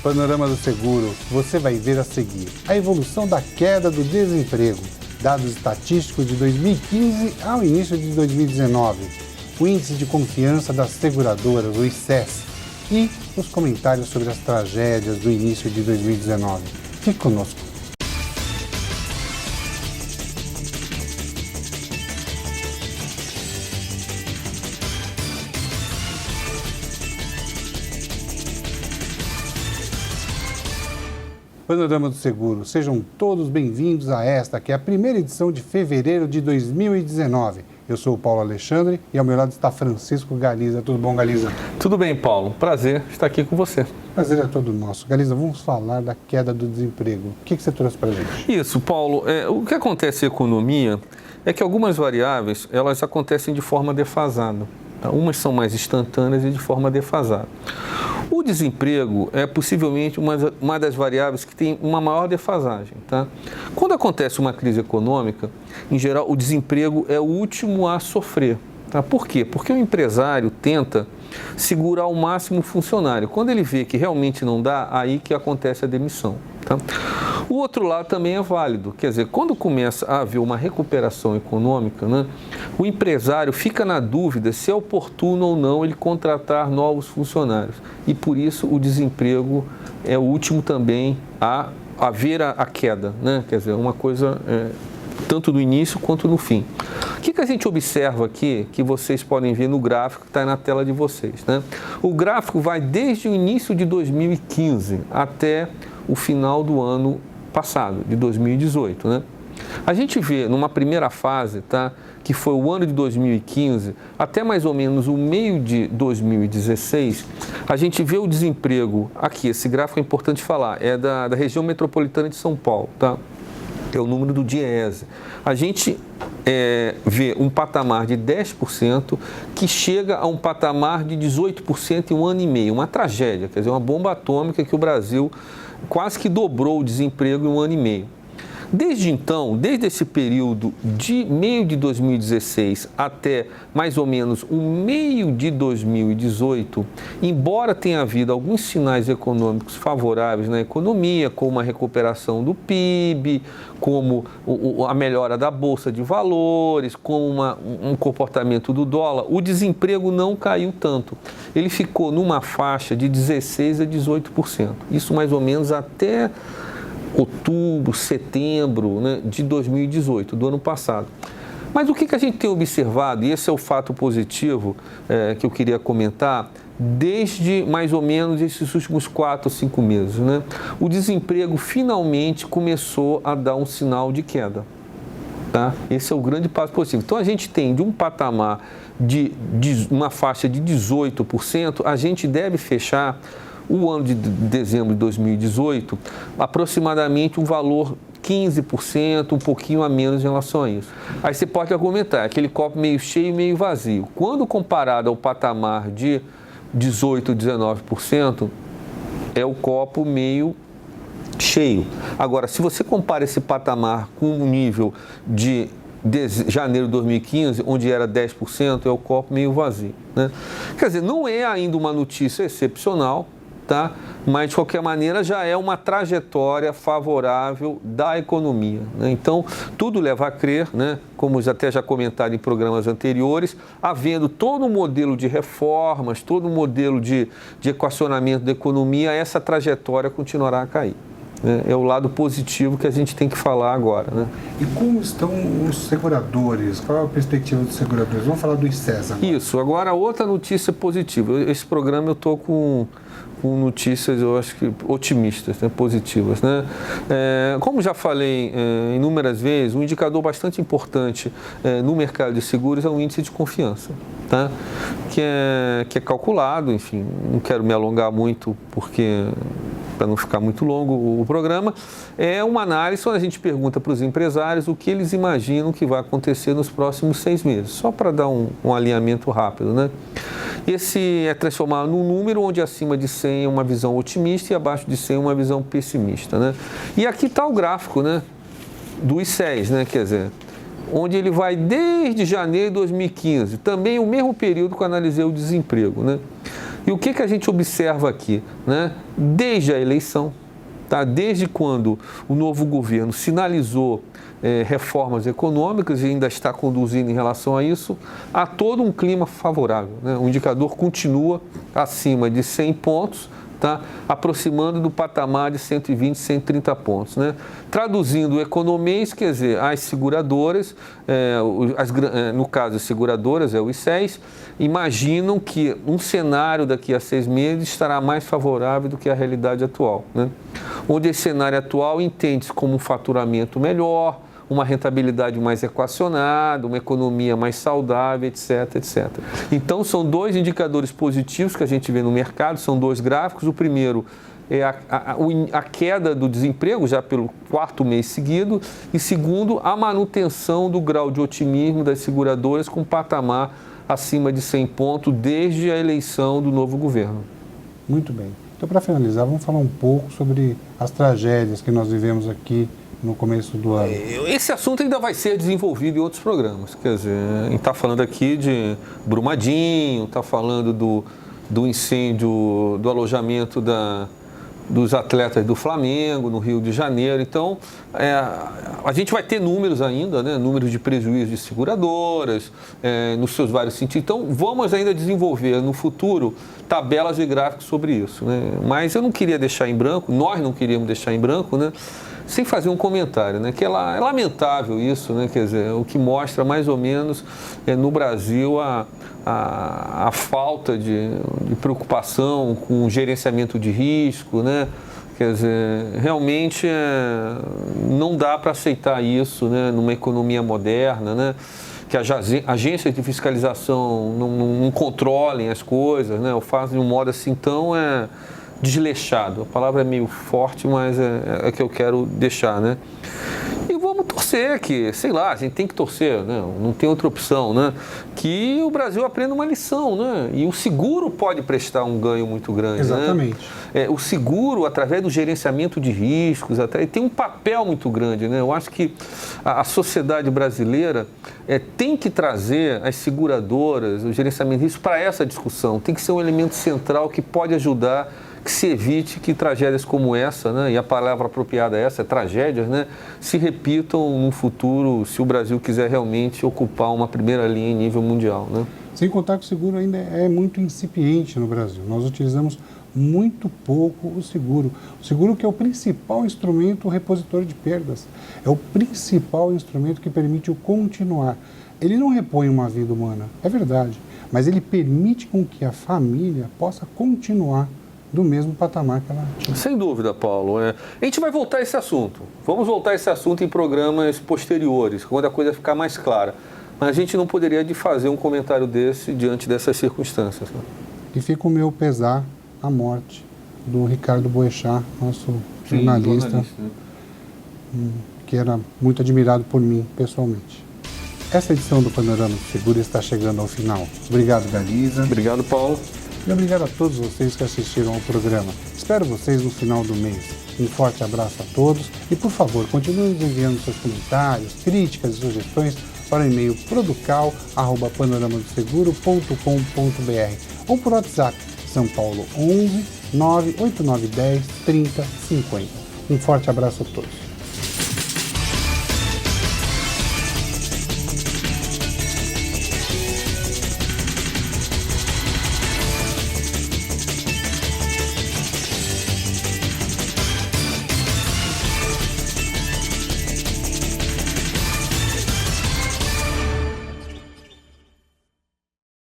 Panorama do Seguro, você vai ver a seguir a evolução da queda do desemprego, dados estatísticos de 2015 ao início de 2019, o Índice de Confiança das Seguradoras, o ICES, e os comentários sobre as tragédias do início de 2019. Fique conosco. Panorama do Seguro, sejam todos bem-vindos a esta, que é a primeira edição de fevereiro de 2019. Eu sou o Paulo Alexandre e ao meu lado está Francisco Galiza. Tudo bom, Galiza? Tudo bem, Paulo. Prazer estar aqui com você. Prazer é todo nosso. Galiza, vamos falar da queda do desemprego. O que você trouxe para a gente? Isso, Paulo. O que acontece em economia é que algumas variáveis, elas acontecem de forma defasada. Tá? Umas são mais instantâneas e de forma defasada. O desemprego é possivelmente uma das variáveis que tem uma maior defasagem. Tá? Quando acontece uma crise econômica, em geral, o desemprego é o último a sofrer. Tá? Por quê? Porque o empresário tenta segurar ao máximo o funcionário. Quando ele vê que realmente não dá, aí que acontece a demissão. Tá? O outro lado também é válido, quer dizer, quando começa a haver uma recuperação econômica, né, o empresário fica na dúvida se é oportuno ou não ele contratar novos funcionários. E por isso o desemprego é o último também a haver a queda, né? Quer dizer, uma coisa tanto no início quanto no fim. O que a gente observa aqui, que vocês podem ver no gráfico que está na tela de vocês, né? O gráfico vai desde o início de 2015 até o final do ano passado, de 2018, né? A gente vê numa primeira fase, tá, que foi o ano de 2015, até mais ou menos o meio de 2016, a gente vê o desemprego, aqui, esse gráfico é importante falar, é da região metropolitana de São Paulo, tá? É o número do DIEESE. A gente vê um patamar de 10% que chega a um patamar de 18% em um ano e meio, uma tragédia, quer dizer, uma bomba atômica que o Brasil quase que dobrou o desemprego em um ano e meio. Desde então, desde esse período de meio de 2016 até mais ou menos o meio de 2018, embora tenha havido alguns sinais econômicos favoráveis na economia, como a recuperação do PIB, como a melhora da Bolsa de Valores, como um comportamento do dólar, o desemprego não caiu tanto. Ele ficou numa faixa de 16% a 18%. Isso mais ou menos até outubro, setembro, né, de 2018, do ano passado. Mas o que a gente tem observado, e esse é o fato positivo que eu queria comentar, desde mais ou menos esses últimos 4 ou 5 meses, né, o desemprego finalmente começou a dar um sinal de queda. Tá? Esse é o grande passo positivo. Então, a gente tem de um patamar de uma faixa de 18%, a gente deve fechar o ano de dezembro de 2018, aproximadamente um valor 15%, um pouquinho a menos em relação a isso. Aí você pode argumentar, aquele copo meio cheio e meio vazio. Quando comparado ao patamar de 18%, 19%, é o copo meio cheio. Agora, se você compara esse patamar com o nível de janeiro de 2015, onde era 10%, é o copo meio vazio, né? Quer dizer, não é ainda uma notícia excepcional, tá? Mas, de qualquer maneira, já é uma trajetória favorável da economia, né? Então, tudo leva a crer, né? Como já comentaram em programas anteriores, havendo todo um modelo de reformas, todo um modelo de equacionamento da economia, essa trajetória continuará a cair. É o lado positivo que a gente tem que falar agora, né? E como estão os seguradores? Qual é a perspectiva dos seguradores? Vamos falar do ICES agora. Isso. Agora, outra notícia positiva. Esse programa eu estou com notícias, eu acho que otimistas, né? Positivas, né? Como já falei inúmeras vezes, um indicador bastante importante no mercado de seguros é o índice de confiança, tá? Que é calculado, enfim, não quero me alongar muito porque para não ficar muito longo o programa, é uma análise onde a gente pergunta para os empresários o que eles imaginam que vai acontecer nos próximos 6 meses, só para dar um alinhamento rápido, né? Esse é transformado num número onde acima de 100 é uma visão otimista e abaixo de 100 é uma visão pessimista, né? E aqui está o gráfico, né, do ICES, né, quer dizer, onde ele vai desde janeiro de 2015, também o mesmo período que eu analisei o desemprego, né? E o que a gente observa aqui, né? Desde a eleição, tá? Desde quando o novo governo sinalizou reformas econômicas e ainda está conduzindo em relação a isso, há todo um clima favorável, né? O indicador continua acima de 100 pontos, tá? Aproximando do patamar de 120, 130 pontos. Né? Traduzindo o economês, quer dizer, as seguradoras, no caso as seguradoras, o I6, imaginam que um cenário daqui a 6 meses estará mais favorável do que a realidade atual. Né? Onde esse cenário atual entende-se como um faturamento melhor, uma rentabilidade mais equacionada, uma economia mais saudável, etc, etc. Então, são dois indicadores positivos que a gente vê no mercado, são dois gráficos. O primeiro é a queda do desemprego, já pelo 4º mês seguido, e segundo, a manutenção do grau de otimismo das seguradoras com patamar acima de 100 pontos desde a eleição do novo governo. Muito bem. Então, para finalizar, vamos falar um pouco sobre as tragédias que nós vivemos aqui no começo do ano. Esse assunto ainda vai ser desenvolvido em outros programas. Quer dizer, a gente está falando aqui de Brumadinho, está falando do incêndio, do alojamento dos atletas do Flamengo no Rio de Janeiro. Então, a gente vai ter números ainda, né? Números de prejuízo de seguradoras, nos seus vários sentidos. Então, vamos ainda desenvolver no futuro tabelas e gráficos sobre isso. Né? Mas eu não queria deixar em branco, nós não queríamos deixar em branco, né? Sem fazer um comentário, né? Que é lamentável isso, né? Quer dizer, o que mostra mais ou menos no Brasil a falta de preocupação com o gerenciamento de risco, né? Quer dizer, realmente não dá para aceitar isso, né? Numa economia moderna, né? Que as agências de fiscalização não controlem as coisas, né? Ou fazem de um modo assim tão desleixado. A palavra é meio forte, mas é que eu quero deixar, né? E vamos torcer que, sei lá, a gente tem que torcer, né? Não tem outra opção, né? Que o Brasil aprenda uma lição, né? E o seguro pode prestar um ganho muito grande. Exatamente. Né? O seguro, através do gerenciamento de riscos, tem um papel muito grande, né? Eu acho que a sociedade brasileira tem que trazer as seguradoras, o gerenciamento de riscos para essa discussão. Tem que ser um elemento central que pode ajudar que se evite que tragédias como essa, né, e a palavra apropriada é essa, tragédias, né, se repitam no futuro, se o Brasil quiser realmente ocupar uma primeira linha em nível mundial. Né? Sem contar que o seguro ainda é muito incipiente no Brasil. Nós utilizamos muito pouco o seguro. O seguro que é o principal instrumento repositor de perdas. É o principal instrumento que permite o continuar. Ele não repõe uma vida humana, é verdade, mas ele permite com que a família possa continuar do mesmo patamar que ela tinha. Sem dúvida, Paulo. A gente vai voltar a esse assunto. Vamos voltar a esse assunto em programas posteriores, quando a coisa ficar mais clara. Mas a gente não poderia fazer um comentário desse diante dessas circunstâncias. Né? E fica o meu pesar a morte do Ricardo Boechat, nosso jornalista, que era muito admirado por mim pessoalmente. Essa edição do Panorama do Seguro está chegando ao final. Obrigado, Galiza. Obrigado, Paulo. E obrigado a todos vocês que assistiram ao programa. Espero vocês no final do mês. Um forte abraço a todos e, por favor, continuem enviando seus comentários, críticas e sugestões para o e-mail producal@panoramadoseguro.com.br ou por WhatsApp São Paulo 11 98910 3050. Um forte abraço a todos.